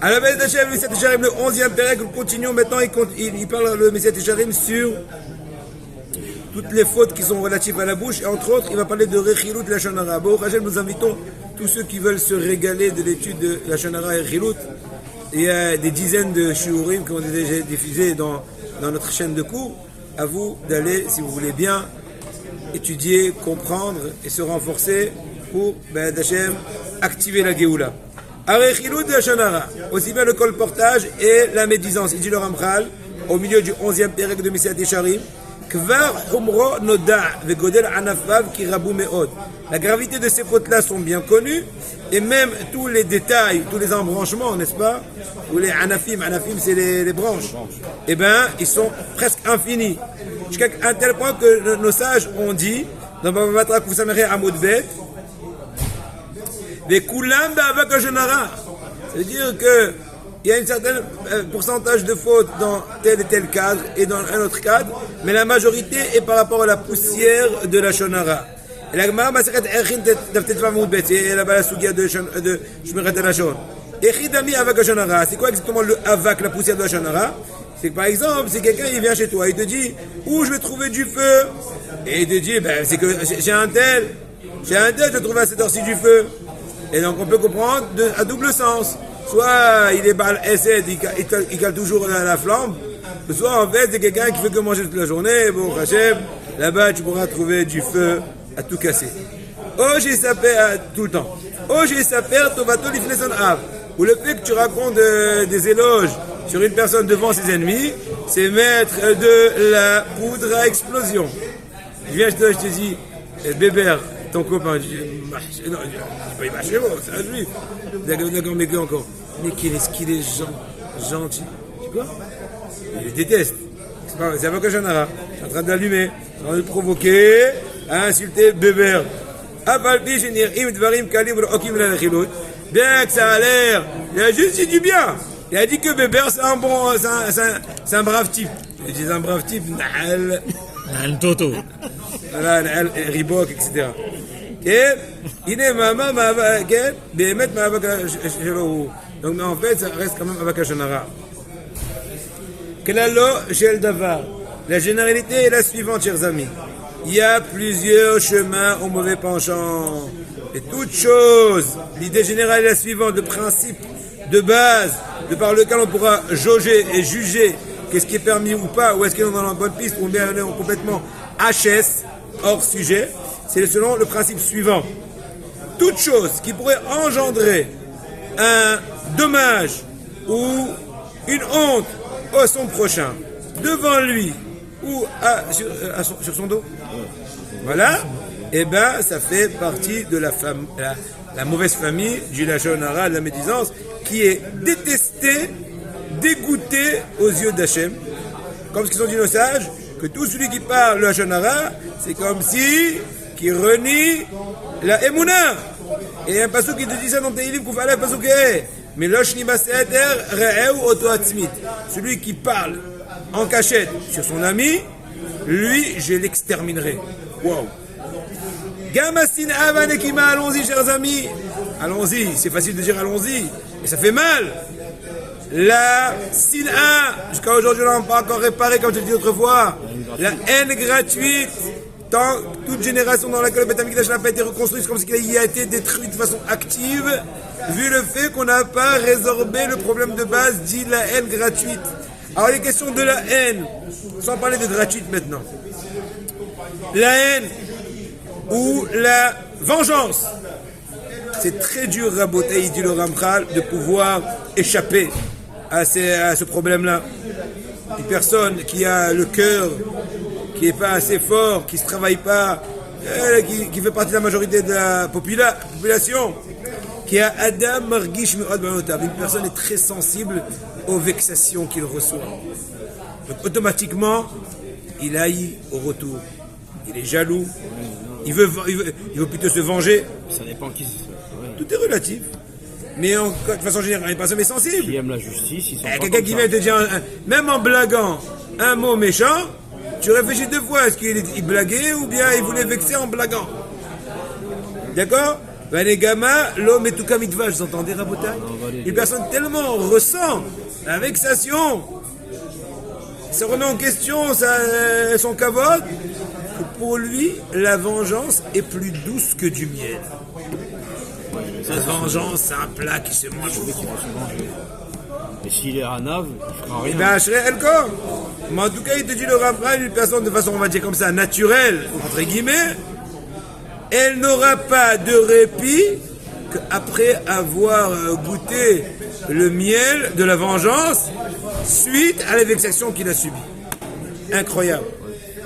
Alors, le Messiah Tisharim, le 11e pérec, nous continuons maintenant, il parle le Messiah Tisharim sur toutes les fautes qui sont relatives à la bouche, et entre autres, il va parler de Rechilut de la Shonara. Bon, Rachel, nous invitons tous ceux qui veulent se régaler de l'étude de la Shonara et Rechilut. Il y a des dizaines de shiurim qui ont été déjà diffusés dans notre chaîne de cours. À vous d'aller, si vous voulez bien, étudier, comprendre et se renforcer pour, d'Hachem, activer la Géoula. Rechilut de la Shonara, aussi bien le colportage et la médisance. Il dit le Ramchal, au milieu du 11e pérec de Messiah Tisharim, la gravité de ces fautes-là sont bien connues, et même tous les détails, tous les embranchements, n'est-ce pas? Ou les anafim c'est les branches, eh bien, ils sont presque infinis. Jusqu'à un tel point que nos sages ont dit, dans Baba Batra Koussamere Amoudbet, c'est-à-dire que il y a un certain pourcentage de fautes dans tel et tel cadre et dans un autre cadre, mais la majorité est par rapport à la poussière de la Shonara. Et la Gemara Masechet Erchin Taftetva Moudbet, c'est là-bas la Sugia de Shmirat HaLashon. Echidami Avak HaShonara, c'est quoi exactement le Avak, la poussière de la Shonara? C'est que par exemple, si quelqu'un il vient chez toi, il te dit où je vais trouver du feu, et il te dit c'est que j'ai un tel, je trouve à cette heure-ci du feu. Et donc on peut comprendre à double sens. Soit il est bal essed, il cale toujours la flamme, soit en fait c'est quelqu'un qui fait que manger toute la journée. Bon, Hachem, là-bas tu pourras trouver du feu à tout casser. J'ai sapé tout le temps. J'ai sapé tovato lifneson av. Ou le fait que tu racontes des éloges sur une personne devant ses ennemis, c'est mettre de la poudre à explosion. Je viens, je te dis, Bébert, ton copain, je dis, non, je pas chez vous, c'est un juif. D'accord, mais encore. Mais qu'il est gentil. Tu vois? Il les déteste. C'est Avak HaShonara. Je suis en train d'allumer, en train de provoquer, à insulter Bébert. Bien que ça a l'air, il a juste dit du bien. Il a dit que Bébert c'est un brave type. Il dit un brave type, Un toto. voilà, Reebok, etc. הנה באמת מאבק שלו הוא. Donc en fait ça reste quand même Avak HaShonara. Klalo shel davar. La généralité est la suivante, chers amis. Il y a plusieurs chemins au mauvais penchant. Et toute chose, l'idée générale est la suivante, le principe de base, de par lequel on pourra jauger et juger qu'est-ce qui est permis ou pas, ou est-ce qu'on est dans la bonne piste, ou bien on est complètement HS, hors sujet. C'est selon le principe suivant. Toute chose qui pourrait engendrer un dommage ou une honte à son prochain, devant lui ou sur son dos, voilà, et ça fait partie de la mauvaise famille du Lashon Hara, de la médisance, qui est détestée, dégoûtée aux yeux d'Hachem. Comme ce qu'ils ont dit nos sages, que tout celui qui parle le Lashon Hara, c'est comme si qui renie la Emouna. Et il y a un passage qui te dit ça dans tes livres, qu'on fait un passage qui est mais l'oshni baseter re'eu oto atzmit. Celui qui parle en cachette sur son ami, lui, je l'exterminerai. Wow. Gamasin avanekima, allons-y, chers amis. Allons-y, c'est facile de dire allons-y, mais ça fait mal. La sin'a, jusqu'à aujourd'hui, on n'a pas encore réparé, comme je l'ai dit autrefois. La haine gratuite. Toute génération dans laquelle le Beth Amikdash n'a pas été reconstruit, c'est comme s'il a été détruit de façon active, vu le fait qu'on n'a pas résorbé le problème de base, dit la haine gratuite. Alors les questions de la haine, sans parler de gratuite maintenant. La haine ou la vengeance, c'est très dur, Rabotai, dit le Ramchal, de pouvoir échapper à ce problème-là. Une personne qui a le cœur qui n'est pas assez fort, qui ne se travaille pas, qui fait partie de la majorité de la population, qui a Adam Margish Me'od Banotav. Une personne est très sensible aux vexations qu'il reçoit. Donc automatiquement, il haït au retour. Il est jaloux. Il veut plutôt se venger. Ça dépend qui c'est. Ouais. Tout est relatif. Mais de façon générale, une personne est sensible. Qui aime la justice, ils sont quelqu'un qui vient te dire, même en blaguant un mot méchant, tu réfléchis deux fois, est-ce qu'il blaguait ou bien il voulait vexer en blaguant? D'accord? Vanegama, l'homme est tout comme il va, vous entendez, Rabotai? Une personne tellement ressent la vexation, se remet en question son kavod, que pour lui, la vengeance est plus douce que du miel. La vengeance, c'est un plat qui se mange. Et s'il est Hanav, il fera rien. Ben, Ashrei Elkom. Mais en tout cas, il te dit le Ramchal, une personne de façon, on va dire comme ça, naturelle, entre guillemets, elle n'aura pas de répit qu'après avoir goûté le miel de la vengeance suite à la vexation qu'il a subie. Incroyable.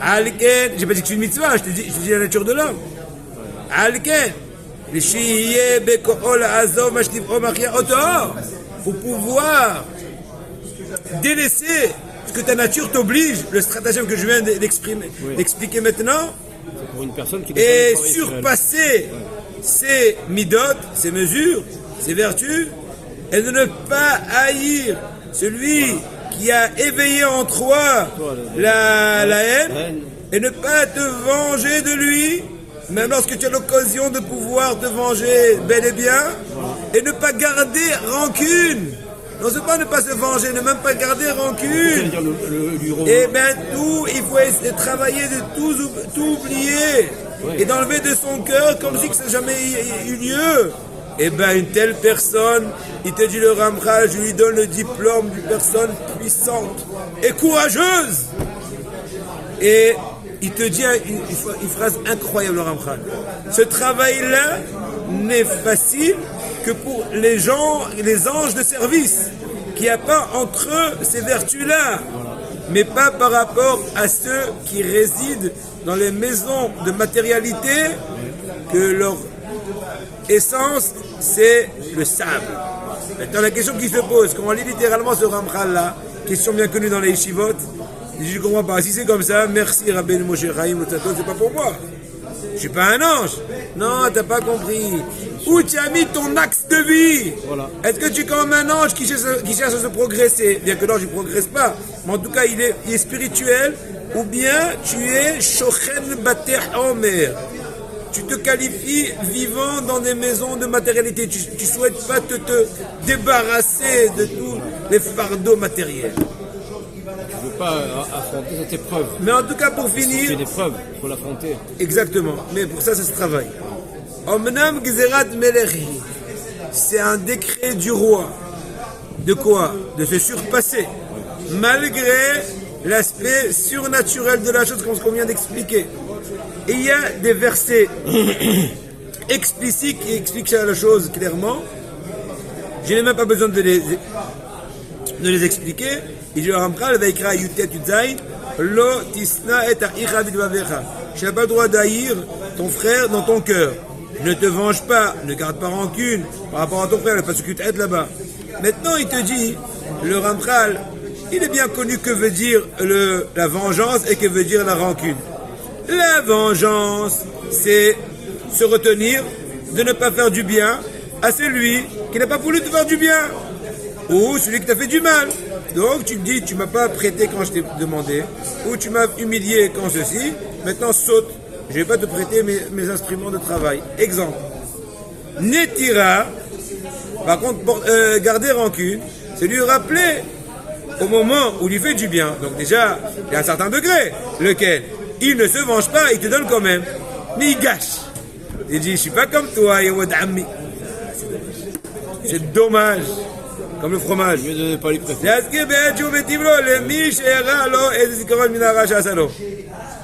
Alken, j'ai pas dit que c'est une mitzvah, je te dis la nature de l'homme. Alken, pour pouvoir délaisser ce que ta nature t'oblige, le stratagème que je viens d'expliquer maintenant, pour une personne qui et surpasser ses midot, ses mesures, ses vertus, et de ne pas haïr celui qui a éveillé en toi la haine, et ne pas te venger de lui, même lorsque tu as l'occasion de pouvoir te venger bel et bien, et ne pas garder rancune. Non, c'est pas ne pas se venger, ne même pas garder rancune. Et bien tout, il faut essayer de travailler de tout oublier et d'enlever de son cœur comme si ça n'a jamais eu lieu. Et bien une telle personne, il te dit le Ramchal, je lui donne le diplôme d'une personne puissante et courageuse. Et il te dit une phrase incroyable, le Ramchal. Ce travail-là n'est facile que pour les gens, les anges de service, qui a pas entre eux ces vertus-là, mais pas par rapport à ceux qui résident dans les maisons de matérialité, que leur essence, c'est le sable. Maintenant, la question qui se pose, quand on lit littéralement ce Ramchal-là, question bien connue dans les yeshivot, je ne comprends pas. Si c'est comme ça, merci Rabbeinu Moshe Chaim, c'est pas pour moi. Je suis pas un ange. Non, t'as pas compris. Où tu as mis ton axe de vie? Voilà. Est-ce que tu es comme un ange qui cherche à se progresser? Bien que l'ange ne progresse pas. Mais en tout cas, il est spirituel. Ou bien tu es Shochen Bater Omer. Tu te qualifies vivant dans des maisons de matérialité. Tu ne souhaites pas te débarrasser de tous les fardeaux matériels. Tu ne veux pas affronter cette épreuve. Mais en tout cas, pour finir... C'est une épreuve, il faut l'affronter. Exactement. Mais pour ça se travaille. Omnam Gzerat Melechi. C'est un décret du roi. De quoi? De se surpasser. Malgré l'aspect surnaturel de la chose qu'on vient d'expliquer. Et il y a des versets explicites qui expliquent la chose clairement. Je n'ai même pas besoin de les expliquer. Il dit Ramchal Vaikra Yutet Yudzaïn Lo Tisna et A'icha Vidvavecha. Tu n'as pas le droit d'haïr ton frère dans ton cœur. Ne te venge pas, ne garde pas rancune par rapport à ton frère, parce que tu t'aides là-bas. Maintenant, il te dit, le Ramchal, il est bien connu que veut dire la vengeance et que veut dire la rancune. La vengeance, c'est se retenir de ne pas faire du bien à celui qui n'a pas voulu te faire du bien ou celui qui t'a fait du mal. Donc tu te dis, tu m'as pas prêté quand je t'ai demandé, ou tu m'as humilié quand ceci, maintenant saute, je vais pas te prêter mes instruments de travail. Exemple, Netira, par contre, garder rancune, c'est lui rappeler au moment où il lui fait du bien. Donc déjà, il y a un certain degré, lequel il ne se venge pas, il te donne quand même, mais il gâche. Il dit, je suis pas comme toi, Yawad Ammi. C'est dommage. Comme le fromage. Mieux de ne pas lui prêter.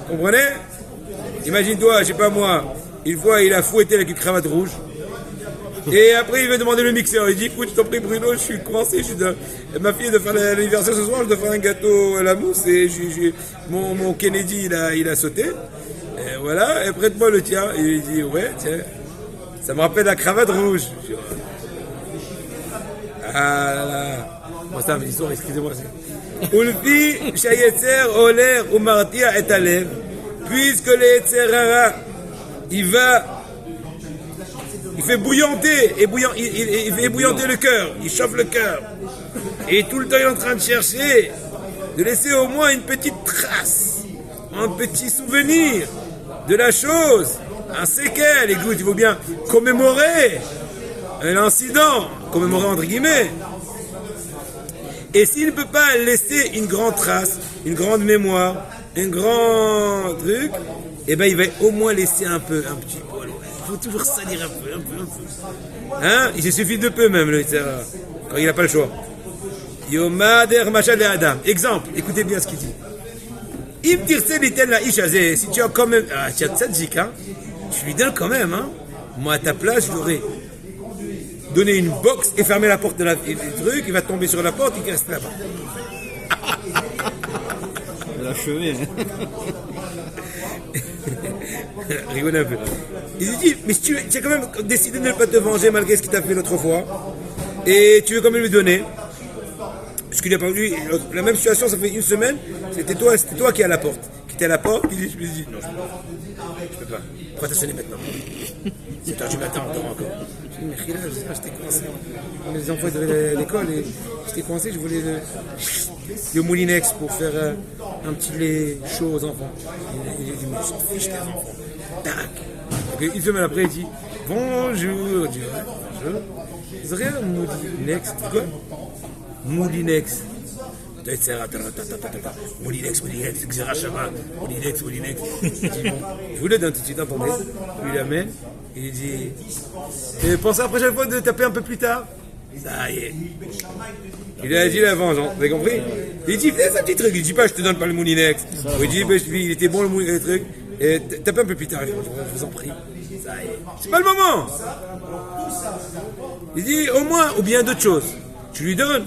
Comprenez? Imagine-toi, je sais pas moi, une fois il a fouetté avec une cravate rouge. Et après il veut demander le mixeur. Il dit écoute, je t'en prie Bruno, je suis coincé, ma fille doit faire l'anniversaire ce soir, je dois faire un gâteau à la mousse et mon Kennedy il a sauté. Et voilà, et prête-moi le tien. Et il dit ouais, tiens, ça me rappelle la cravate rouge. Ah là là. Bon, ça, l'histoire, excusez-moi. Ulfi, Shayetzer, Oler, Umartia et Alev. Puisque le Yetzerara, il fait bouillanter, il fait ébouillanter le cœur, il chauffe le cœur. Et tout le temps, il est en train de chercher, de laisser au moins une petite trace, un petit souvenir de la chose un séquel. Écoute, il faut bien commémorer l'incident, commémorer entre guillemets. Et s'il ne peut pas laisser une grande trace, une grande mémoire, un grand truc, eh ben il va au moins laisser un petit peu. Il faut toujours salir un peu. Hein? Il se suffit de peu même, quand il n'a pas le choix. Yomader Machal Adam. Exemple, écoutez bien ce qu'il dit. Si tu as quand même. Ah, tu as tzaddik, hein? Tu lui donnes quand même, hein? Moi, à ta place, je l'aurais donné une box et fermé la porte du truc, il va tomber sur la porte, il reste là-bas. L'achever. Rigole un peu. Il dit, mais si tu as quand même décidé de ne pas te venger malgré ce qu'il t'a fait l'autre fois, et tu veux quand même lui donner, parce qu'il n'a pas vu, la même situation, ça fait une semaine, c'était toi qui es à la porte. Qui était à la porte, je me dis, non, je peux pas. Pourquoi t'as sonné maintenant? 7h du matin, on dort encore. Je dis, mais j'étais coincé. Les enfants de l'école, et j'étais coincé, je voulais le moulinex pour faire un petit lait chaud aux enfants. Il dit, mais je s'en fiche des enfants. Tac. Donc, une semaine après, il dit, bonjour. Je dis, ouais, bonjour. C'est rien, moulinex, tu quoi? Moulinex. Moulinex, Xerachama, Moulinex. Je vous le donne tout de suite, entendez. Il l'amène, il dit pensez la prochaine fois de taper un peu plus tard. Ça y est. Il a dit la vengeance, vous avez compris? Il dit fais un petit truc, il dit pas je te donne pas le Moulinex. Il dit il était bon le truc, et tapez un peu plus tard, je vous en prie. Ça y est. C'est pas le moment. Il dit au moins, ou bien d'autres choses. Tu lui donnes,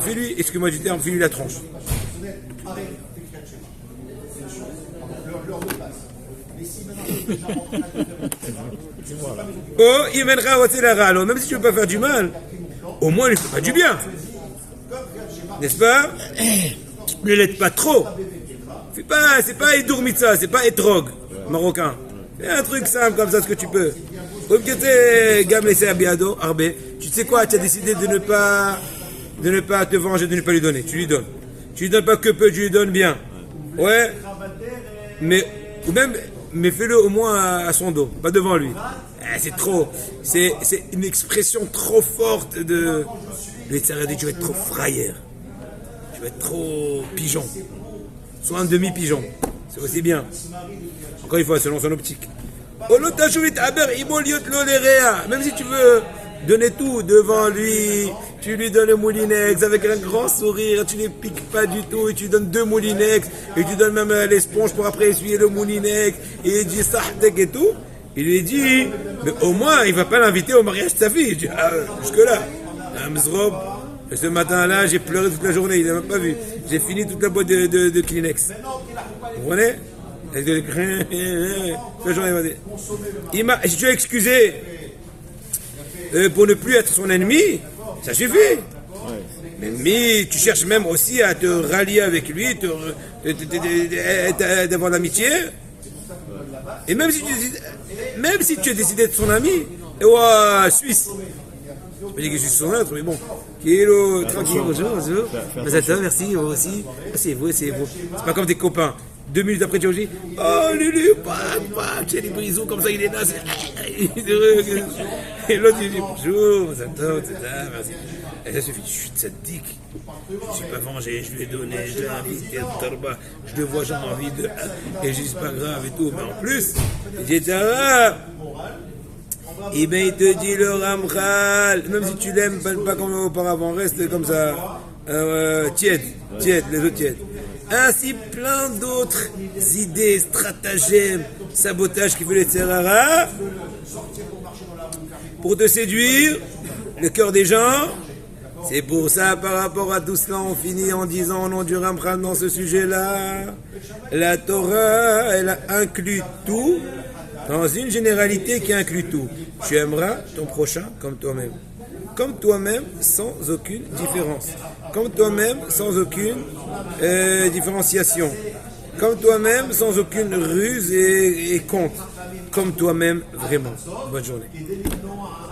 fais-lui, excuse-moi du terme, fais-lui la tronche. Oh, il mènera au alors même si tu ne veux pas faire du mal, au moins il ne fait pas du bien. N'est-ce pas? Ne l'aide pas trop. C'est pas Edourmitsa, c'est pas Etrog, marocain. Fais un truc simple comme ça, ce que tu peux. Tu sais quoi, tu as décidé de ne pas te venger, de ne pas lui donner. Tu lui donnes. Tu lui donnes pas que peu, tu lui donnes bien. Ouais. Mais fais-le au moins à son dos, pas devant lui. C'est trop. C'est une expression trop forte de. Tu vas être trop frayeur. Tu vas être trop pigeon. Soit un demi-pigeon. C'est aussi bien. Encore une fois, selon son optique. Même si tu veux donner tout devant lui, tu lui donnes le moulinex avec un grand sourire, tu ne piques pas du tout, et tu lui donnes 2 moulinex, et tu donnes même l'esponge pour après essuyer le moulinex, et il dit sahtek et tout. Il lui dit, mais au moins il ne va pas l'inviter au mariage de sa fille. Il dit, jusque-là, Mzrob, ce matin-là, j'ai pleuré toute la journée, il n'a même pas vu. J'ai fini toute la boîte de Kleenex. Vous comprenez? Si tu as excusé pour ne plus être son ennemi, ça suffit. Mais tu cherches même aussi à te rallier avec lui, d'avoir l'amitié. Et même si tu as décidé d'être son ami, Suisse. Je peux dire que je suis son autre, mais bon. Kilo, tranquille, bonjour. Merci, vous aussi. C'est vous. C'est pas comme tes copains. 2 minutes après, tu as dit, oh Lulu, tu as des brisons comme ça, il est là. Et l'autre, il dit, bonjour, merci. Et ça suffit, je suis tzaddik. Je ne suis pas vengé, je lui ai donné, je l'ai invité à Tarba, je le vois, j'ai envie de. Et je dis, c'est pas grave et tout. Mais en plus, il dit, ça va. Et bien, il te dit, le Ramchal, même si tu l'aimes pas comme auparavant, reste comme ça, tiède, les autres tièdes. Ainsi, plein d'autres idées, stratagèmes, sabotages qui veulent être Serrara pour te séduire le cœur des gens. C'est pour ça, par rapport à tout cela, on finit en disant au nom du Ramchal dans ce sujet-là, la Torah, elle inclut tout dans une généralité qui inclut tout. Tu aimeras ton prochain comme toi-même. Comme toi-même, sans aucune différence. Comme toi-même, sans aucune différenciation. Comme toi-même, sans aucune ruse et compte. Comme toi-même, vraiment. Bonne journée.